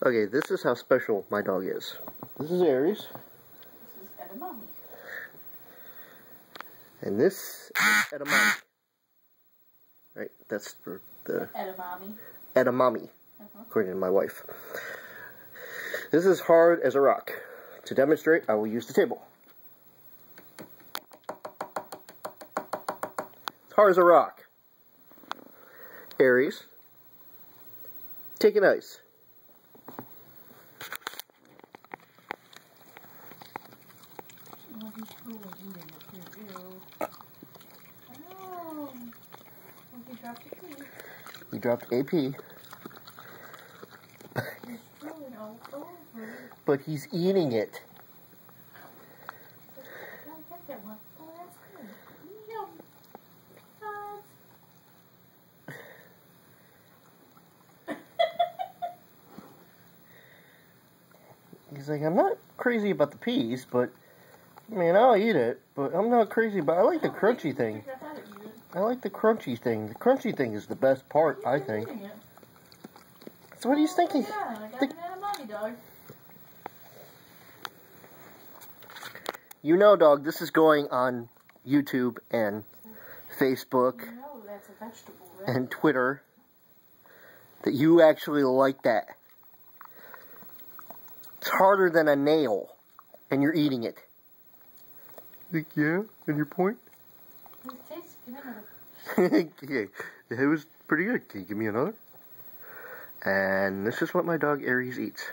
Okay, this is how special my dog is. This is Aries. This is Edamame. And this is Edamame. Right, that's the Edamame. Edamame, according to my wife. This is hard as a rock. To demonstrate, I will use the table. It's hard as a rock. Aries, take an ice. Oh, he dropped a key. We dropped AP. But he's eating it. Get one. Oh, that's good. Yum. He's like, I'm not crazy about the peas, but I mean, I'll eat it, but I'm not crazy about. I like the crunchy thing. I like the crunchy thing. The crunchy thing is the best part, I think. So what are you thinking? Yeah, I got an Edamame dog. You know, dog, this is going on YouTube and Facebook That's a vegetable, right? and Twitter. That you actually like that. It's harder than a nail, and you're eating it. Like, yeah, and your point? Yeah, it was pretty good. Can you give me another? And this is what my dog Aries eats.